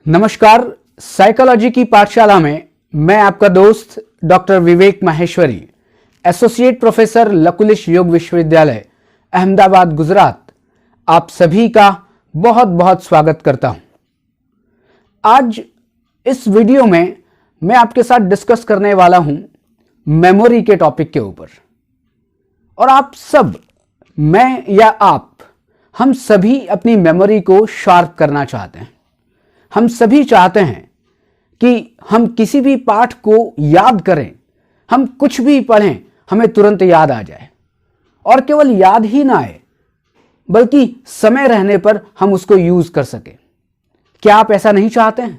नमस्कार। साइकोलॉजी की पाठशाला में मैं आपका दोस्त डॉक्टर विवेक माहेश्वरी, एसोसिएट प्रोफेसर लकुलिश योग विश्वविद्यालय, अहमदाबाद, गुजरात, आप सभी का बहुत बहुत स्वागत करता हूं। आज इस वीडियो में मैं आपके साथ डिस्कस करने वाला हूं मेमोरी के टॉपिक के ऊपर। और आप सब, मैं या आप, हम सभी अपनी मेमोरी को शार्प करना चाहते हैं। हम सभी चाहते हैं कि हम किसी भी पाठ को याद करें, हम कुछ भी पढ़ें हमें तुरंत याद आ जाए, और केवल याद ही ना आए बल्कि समय रहने पर हम उसको यूज कर सकें। क्या आप ऐसा नहीं चाहते हैं?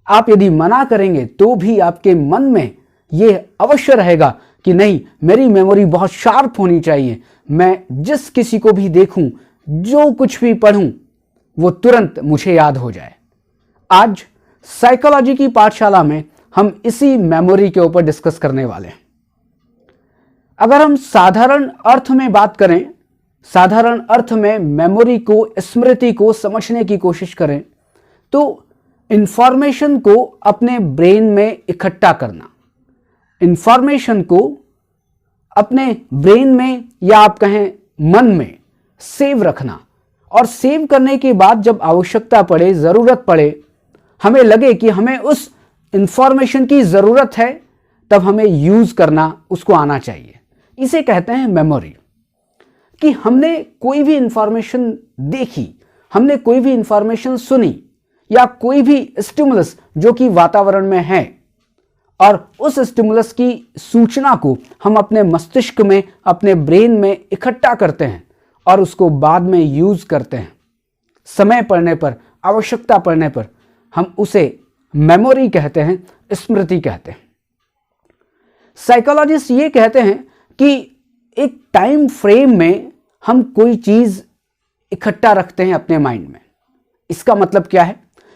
आप यदि मना करेंगे तो भी आपके मन में यह अवश्य रहेगा कि नहीं, मेरी मेमोरी बहुत शार्प होनी चाहिए, मैं जिस किसी को भी देखूं, जो कुछ भी पढ़ूं, वो तुरंत मुझे याद हो जाए। आज साइकोलॉजी की पाठशाला में हम इसी मेमोरी के ऊपर डिस्कस करने वाले हैं। अगर हम साधारण अर्थ में बात करें, साधारण अर्थ में मेमोरी को, स्मृति को समझने की कोशिश करें तो इंफॉर्मेशन को अपने ब्रेन में इकट्ठा करना, इंफॉर्मेशन को अपने ब्रेन में या आप कहें मन में सेव रखना, और सेव करने के बाद जब आवश्यकता पड़े, जरूरत पड़े, हमें लगे कि हमें उस इंफॉर्मेशन की जरूरत है, तब हमें यूज करना उसको आना चाहिए। इसे कहते हैं मेमोरी। कि हमने कोई भी इंफॉर्मेशन देखी, हमने कोई भी इंफॉर्मेशन सुनी, या कोई भी स्टिमुलस जो कि वातावरण में है, और उस स्टिमुलस की सूचना को हम अपने मस्तिष्क में, अपने ब्रेन में इकट्ठा करते हैं और उसको बाद में यूज करते हैं। समय पड़ने पर, आवश्यकता पड़ने पर हम उसे मेमोरी कहते हैं, स्मृति कहते हैं। साइकोलॉजिस्ट ये कहते हैं कि एक टाइम फ्रेम में हम कोई चीज इकट्ठा रखते हैं अपने माइंड में। इसका मतलब क्या है?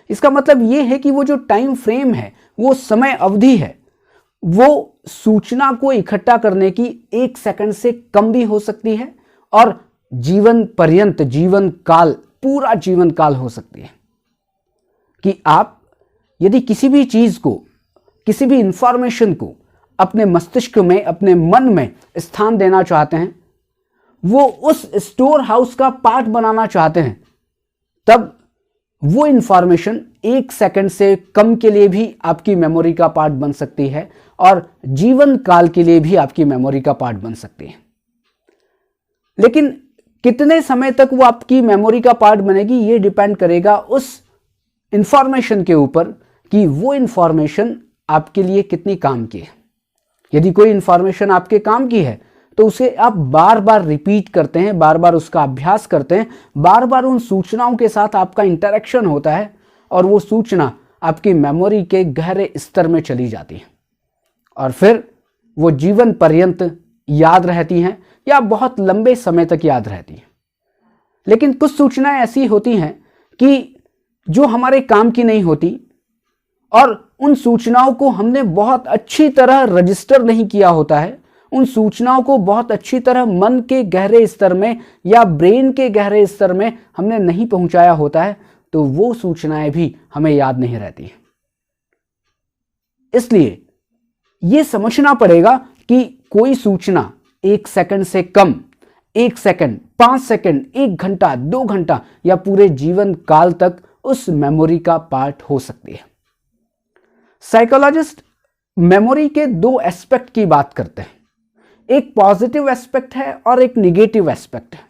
इसका मतलब ये है कि वो जो टाइम फ्रेम है, वो समय अवधि है, वो सूचना को इकट्ठा करने की 1 सेकंड से कम भी हो सकती है, और जीवन पर्यंत, जीवन काल, पूरा जीवन काल हो सकती है। कि आप यदि किसी भी चीज को, किसी भी इंफॉर्मेशन को अपने मस्तिष्क में, अपने मन में स्थान देना चाहते हैं, वो उस स्टोर हाउस का पार्ट बनाना चाहते हैं, तब वो इंफॉर्मेशन 1 सेकंड से कम के लिए भी आपकी मेमोरी का पार्ट बन सकती है, और जीवन काल के लिए भी आपकी मेमोरी का पार्ट बन सकती है। लेकिन कितने समय तक वो आपकी मेमोरी का पार्ट बनेगी, ये डिपेंड करेगा उस इंफॉर्मेशन के ऊपर कि वो इंफॉर्मेशन आपके लिए कितनी काम की है। यदि कोई इंफॉर्मेशन आपके काम की है तो उसे आप बार बार रिपीट करते हैं, बार बार उसका अभ्यास करते हैं, बार बार उन सूचनाओं के साथ आपका इंटरेक्शन होता है, और वो सूचना आपकी मेमोरी के गहरे स्तर में चली जाती है, और फिर वो जीवन पर्यंत याद रहती हैं या बहुत लंबे समय तक याद रहती हैं। लेकिन कुछ सूचनाएं ऐसी होती हैं कि जो हमारे काम की नहीं होती, और उन सूचनाओं को हमने बहुत अच्छी तरह रजिस्टर नहीं किया होता है, उन सूचनाओं को बहुत अच्छी तरह मन के गहरे स्तर में या ब्रेन के गहरे स्तर में हमने नहीं पहुंचाया होता है, तो वो सूचनाएं भी हमें याद नहीं रहती हैं। इसलिए ये समझना पड़ेगा कि कोई सूचना 1 सेकंड से कम, 1 सेकंड, 5 सेकंड, 1 घंटा, 2 घंटा या पूरे जीवन काल तक उस मेमोरी का पार्ट हो सकती है। साइकोलॉजिस्ट मेमोरी के 2 एस्पेक्ट की बात करते हैं। एक पॉजिटिव एस्पेक्ट है और एक निगेटिव एस्पेक्ट है।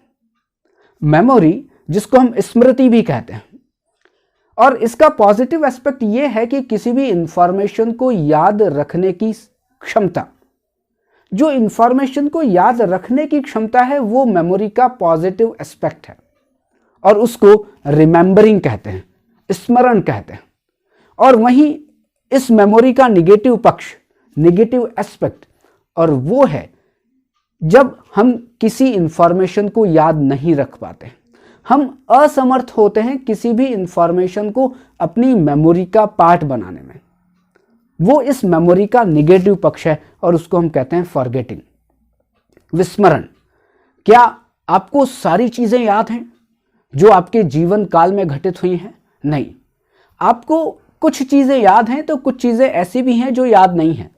मेमोरी, जिसको हम स्मृति भी कहते हैं, और इसका पॉजिटिव एस्पेक्ट यह है कि किसी भी इंफॉर्मेशन को याद रखने की क्षमता, जो इंफॉर्मेशन को याद रखने की क्षमता है, वो मेमोरी का पॉजिटिव एस्पेक्ट है, और उसको रिमेंबरिंग कहते हैं, स्मरण कहते हैं। और वहीं इस मेमोरी का निगेटिव पक्ष, निगेटिव एस्पेक्ट, और वो है जब हम किसी इंफॉर्मेशन को याद नहीं रख पाते, हम असमर्थ होते हैं किसी भी इंफॉर्मेशन को अपनी मेमोरी का पार्ट बनाने में। वो इस मेमोरी का निगेटिव पक्ष है, और उसको हम कहते हैं फॉरगेटिंग, विस्मरण। क्या आपको सारी चीजें याद हैं जो आपके जीवन काल में घटित हुई हैं? नहीं। आपको कुछ चीज़ें याद हैं तो कुछ चीज़ें ऐसी भी हैं जो याद नहीं हैं।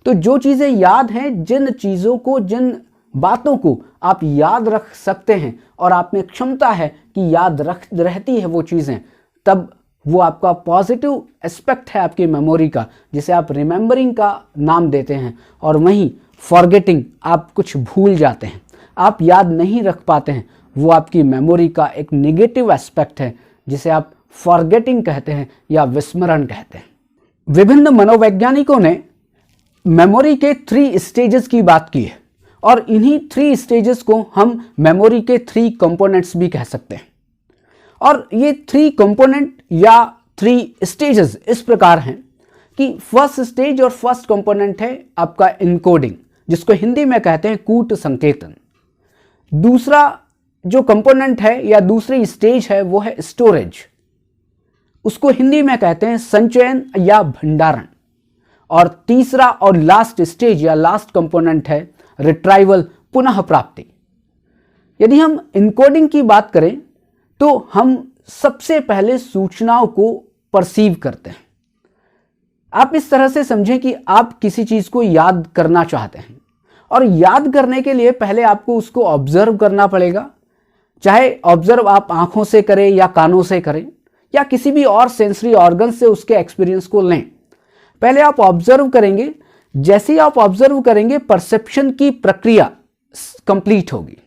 तो जो चीज़ें याद हैं, जिन चीज़ों को, जिन बातों को आप याद रख सकते हैं और आप में क्षमता है कि याद रहती है वो चीज़ें, तब वो आपका पॉजिटिव एस्पेक्ट है आपकी मेमोरी का, जिसे आप रिमेंबरिंग का नाम देते हैं। और वहीं फॉरगेटिंग, आप कुछ भूल जाते हैं, आप याद नहीं रख पाते हैं, वो आपकी मेमोरी का एक नेगेटिव एस्पेक्ट है, जिसे आप फॉरगेटिंग कहते हैं या विस्मरण कहते हैं। विभिन्न मनोवैज्ञानिकों ने मेमोरी के 3 स्टेजेस की बात की है और इन्हीं 3 स्टेजेस को हम मेमोरी के 3 कंपोनेंट्स भी कह सकते हैं। और ये 3 कंपोनेंट या 3 स्टेजेस इस प्रकार हैं कि फर्स्ट स्टेज और फर्स्ट कंपोनेंट है आपका इनकोडिंग, जिसको हिंदी में कहते हैं कूट संकेतन। दूसरा जो कंपोनेंट है या दूसरी स्टेज है वो है स्टोरेज, उसको हिंदी में कहते हैं संचयन या भंडारण। और तीसरा और लास्ट स्टेज या लास्ट कंपोनेंट है रिट्राइवल, पुनः प्राप्ति। यदि हम इनकोडिंग की बात करें तो हम सबसे पहले सूचनाओं को परसीव करते हैं। आप इस तरह से समझें कि आप किसी चीज को याद करना चाहते हैं और याद करने के लिए पहले आपको उसको ऑब्जर्व करना पड़ेगा, चाहे ऑब्जर्व आप आंखों से करें या कानों से करें या किसी भी और सेंसरी ऑर्गन से उसके एक्सपीरियंस को लें। पहले आप ऑब्जर्व करेंगे, जैसे ही आप ऑब्जर्व करेंगे परसेप्शन की प्रक्रिया कंप्लीट होगी।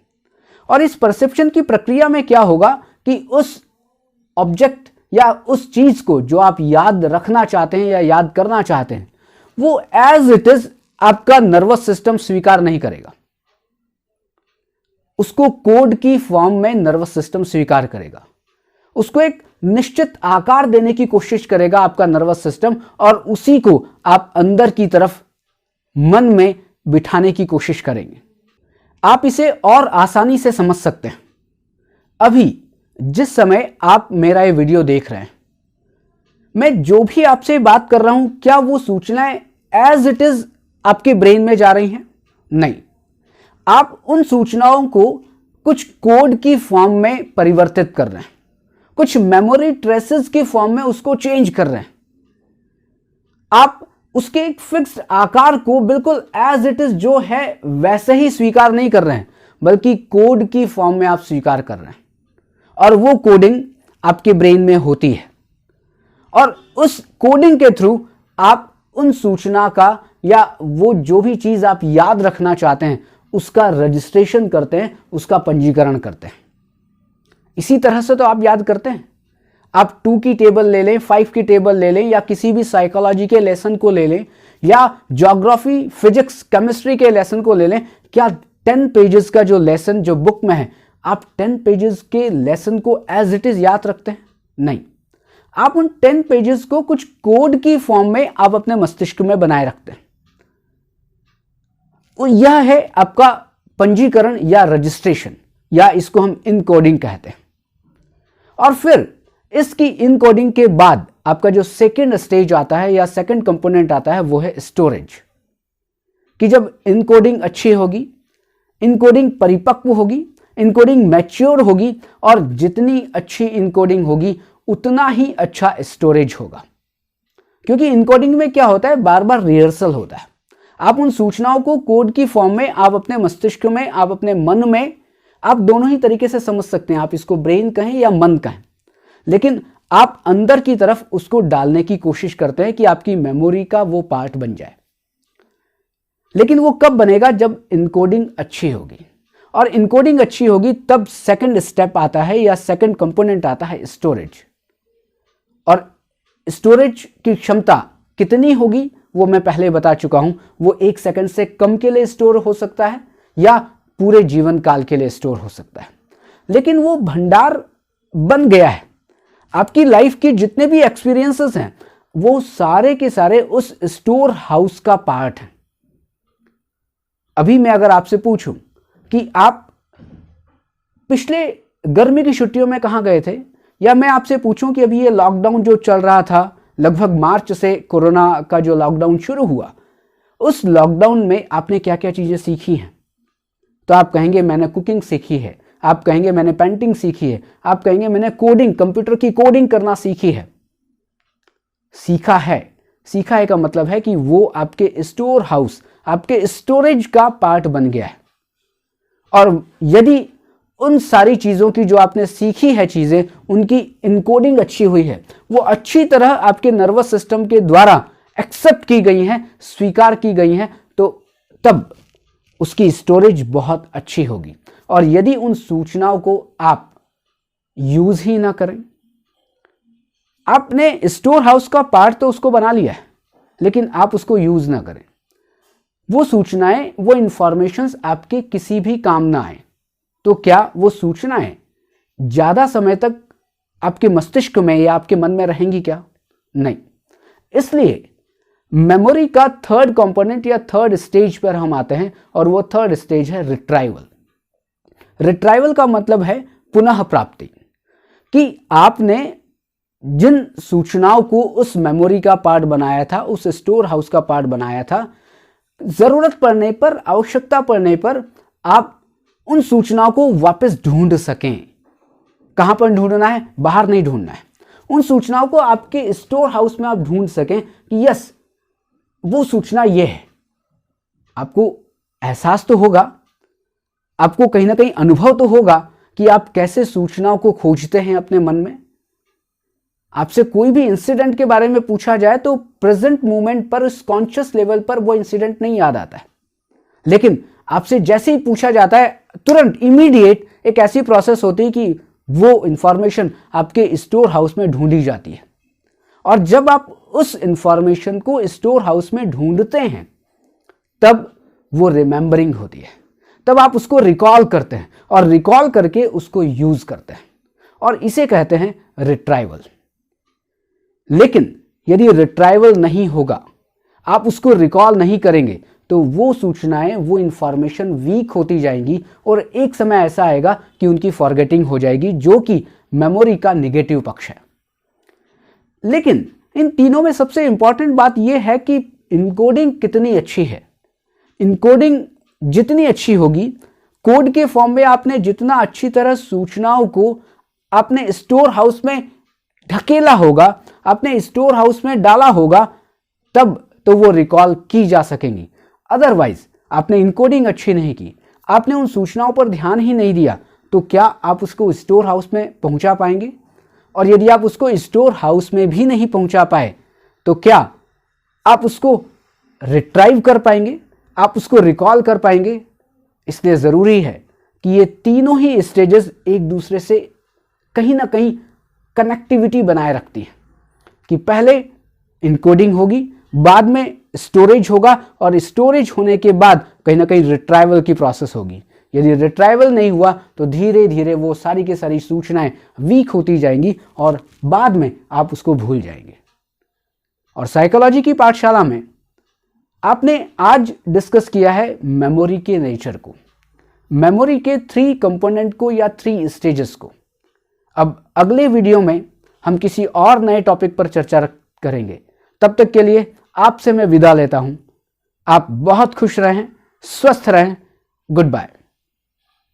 और इस परसेप्शन की प्रक्रिया में क्या होगा कि उस ऑब्जेक्ट या उस चीज को जो आप याद रखना चाहते हैं या याद करना चाहते हैं, वो एज इट इज आपका नर्वस सिस्टम स्वीकार नहीं करेगा, उसको कोड की फॉर्म में नर्वस सिस्टम स्वीकार करेगा, उसको एक निश्चित आकार देने की कोशिश करेगा आपका नर्वस सिस्टम, और उसी को आप अंदर की तरफ मन में बिठाने की कोशिश करेंगे। आप इसे और आसानी से समझ सकते हैं। अभी जिस समय आप मेरा ये वीडियो देख रहे हैं, मैं जो भी आपसे बात कर रहा हूं, क्या वो सूचनाएं एज इट इज आपके ब्रेन में जा रही हैं? नहीं। आप उन सूचनाओं को कुछ कोड की फॉर्म में परिवर्तित कर रहे हैं, कुछ मेमोरी ट्रेसेस की फॉर्म में उसको चेंज कर रहे हैं। आप उसके एक फिक्स्ड आकार को बिल्कुल एज इट इज जो है वैसे ही स्वीकार नहीं कर रहे हैं, बल्कि कोड की फॉर्म में आप स्वीकार कर रहे हैं, और वो कोडिंग आपके ब्रेन में होती है। और उस कोडिंग के थ्रू आप उन सूचना का या वो जो भी चीज आप याद रखना चाहते हैं उसका रजिस्ट्रेशन करते हैं, उसका पंजीकरण करते हैं। इसी तरह से तो आप याद करते हैं। आप 2 की टेबल ले लें, 5 की टेबल ले लें, या किसी भी साइकोलॉजी के लेसन को ले लें, या ज्योग्राफी, फिजिक्स, केमिस्ट्री के लेसन को ले लें। क्या 10 पेजेस का जो लेसन जो बुक में है, आप 10 पेजेस के लेसन को एज इट इज याद रखते हैं? नहीं। आप उन 10 पेजेस को कुछ कोड की फॉर्म में आप अपने मस्तिष्क में बनाए रखते हैं। तो यह है आपका पंजीकरण या रजिस्ट्रेशन, या इसको हम इनकोडिंग कहते हैं। और फिर इसकी इनकोडिंग के बाद आपका जो सेकंड स्टेज आता है या सेकंड कंपोनेंट आता है, वो है स्टोरेज। कि जब इनकोडिंग अच्छी होगी, इनकोडिंग परिपक्व होगी, इनकोडिंग मैच्योर होगी, और जितनी अच्छी इनकोडिंग होगी उतना ही अच्छा स्टोरेज होगा। क्योंकि इनकोडिंग में क्या होता है, बार बार रिहर्सल होता है। आप उन सूचनाओं को कोड की फॉर्म में, आप अपने मस्तिष्क में, आप अपने मन में, आप दोनों ही तरीके से समझ सकते हैं। आप इसको ब्रेन कहें या मन कहें, लेकिन आप अंदर की तरफ उसको डालने की कोशिश करते हैं कि आपकी मेमोरी का वो पार्ट बन जाए। लेकिन वो कब बनेगा? जब इनकोडिंग अच्छी होगी। और इनकोडिंग अच्छी होगी तब सेकंड स्टेप आता है या सेकंड कंपोनेंट आता है स्टोरेज। और स्टोरेज की क्षमता कितनी होगी वो मैं पहले बता चुका हूं। वो 1 सेकंड से कम के लिए स्टोर हो सकता है या पूरे जीवन काल के लिए स्टोर हो सकता है। लेकिन वो भंडार बन गया है। आपकी लाइफ के जितने भी एक्सपीरियंसेस हैं वो सारे के सारे उस स्टोर हाउस का पार्ट हैं। अभी मैं अगर आपसे पूछूं कि आप पिछले गर्मी की छुट्टियों में कहां गए थे, या मैं आपसे पूछूं कि अभी ये लॉकडाउन जो चल रहा था, लगभग मार्च से कोरोना का जो लॉकडाउन शुरू हुआ, उस लॉकडाउन में आपने क्या क्या चीजें सीखी हैं, तो आप कहेंगे मैंने कुकिंग सीखी है, आप कहेंगे मैंने पेंटिंग सीखी है, आप कहेंगे मैंने कोडिंग, कंप्यूटर की कोडिंग करना सीखी है। सीखा है का मतलब है कि वो आपके स्टोर हाउस, आपके स्टोरेज का पार्ट बन गया है। और यदि उन सारी चीज़ों की जो आपने सीखी है चीज़ें, उनकी इनकोडिंग अच्छी हुई है, वो अच्छी तरह आपके नर्वस सिस्टम के द्वारा एक्सेप्ट की गई हैं, स्वीकार की गई हैं, तो तब उसकी स्टोरेज बहुत अच्छी होगी। और यदि उन सूचनाओं को आप यूज ही ना करें, आपने स्टोर हाउस का पार्ट तो उसको बना लिया है, लेकिन आप उसको यूज ना करें, वो सूचनाएं, वो इंफॉर्मेशंस आपके किसी भी काम ना आए, तो क्या वो सूचनाएं ज्यादा समय तक आपके मस्तिष्क में या आपके मन में रहेंगी क्या? नहीं। इसलिए मेमोरी का थर्ड कंपोनेंट या थर्ड स्टेज पर हम आते हैं, और वो थर्ड स्टेज है रिट्राइवल। रिट्राइवल का मतलब है पुनः प्राप्ति, कि आपने जिन सूचनाओं को उस मेमोरी का पार्ट बनाया था, उस स्टोर हाउस का पार्ट बनाया था, जरूरत पड़ने पर, आवश्यकता पड़ने पर आप उन सूचनाओं को वापस ढूंढ सकें। कहां पर ढूंढना है? बाहर नहीं ढूंढना है। उन सूचनाओं को आपके स्टोर हाउस में आप ढूंढ सकें कि यस, वो सूचना ये है। आपको एहसास तो होगा, आपको कहीं ना कहीं अनुभव तो होगा कि आप कैसे सूचनाओं को खोजते हैं अपने मन में। आपसे कोई भी इंसिडेंट के बारे में पूछा जाए तो प्रेजेंट मोमेंट पर, उस कॉन्शियस लेवल पर वो इंसिडेंट नहीं याद आता है, लेकिन आपसे जैसे ही पूछा जाता है, तुरंत इमीडिएट एक ऐसी प्रोसेस होती है कि वो इंफॉर्मेशन आपके स्टोर हाउस में ढूंढी जाती है। और जब आप उस इंफॉर्मेशन को स्टोर हाउस में ढूंढते हैं, तब वो रिमेंबरिंग होती है, तब आप उसको रिकॉल करते हैं, और रिकॉल करके उसको यूज करते हैं, और इसे कहते हैं रिट्राइवल। लेकिन यदि रिट्राइवल नहीं होगा, आप उसको रिकॉल नहीं करेंगे, तो वो सूचनाएं, वो इंफॉर्मेशन वीक होती जाएंगी, और एक समय ऐसा आएगा कि उनकी फॉरगेटिंग हो जाएगी, जो कि मेमोरी का निगेटिव पक्ष है। लेकिन इन तीनों में सबसे इंपॉर्टेंट बात यह है कि इनकोडिंग कितनी अच्छी है। इनकोडिंग जितनी अच्छी होगी, कोड के फॉर्म में आपने जितना अच्छी तरह सूचनाओं को आपने स्टोर हाउस में ढकेला होगा, आपने स्टोर हाउस में डाला होगा, तब तो वो रिकॉल की जा सकेंगी। अदरवाइज आपने इनकोडिंग अच्छी नहीं की, आपने उन सूचनाओं पर ध्यान ही नहीं दिया, तो क्या आप उसको स्टोर हाउस में पहुंचा पाएंगे? और यदि आप उसको स्टोर हाउस में भी नहीं पहुंचा पाए, तो क्या आप उसको रिट्राइव कर पाएंगे? आप उसको रिकॉल कर पाएंगे? इसलिए जरूरी है कि ये तीनों ही स्टेजेस एक दूसरे से कहीं ना कहीं कनेक्टिविटी बनाए रखती है, कि पहले इनकोडिंग होगी, बाद में स्टोरेज होगा, और स्टोरेज होने के बाद कहीं ना कहीं रिट्राइवल की प्रोसेस होगी। यदि रिट्राइवल नहीं हुआ तो धीरे धीरे वो सारी की सारी सूचनाएं वीक होती जाएंगी, और बाद में आप उसको भूल जाएंगे। और साइकोलॉजी की पाठशाला में आपने आज डिस्कस किया है मेमोरी के नेचर को, मेमोरी के 3 कंपोनेंट को या 3 स्टेजेस को। अब अगले वीडियो में हम किसी और नए टॉपिक पर चर्चा करेंगे। तब तक के लिए आपसे मैं विदा लेता हूं। आप बहुत खुश रहें, स्वस्थ रहें। Good bye.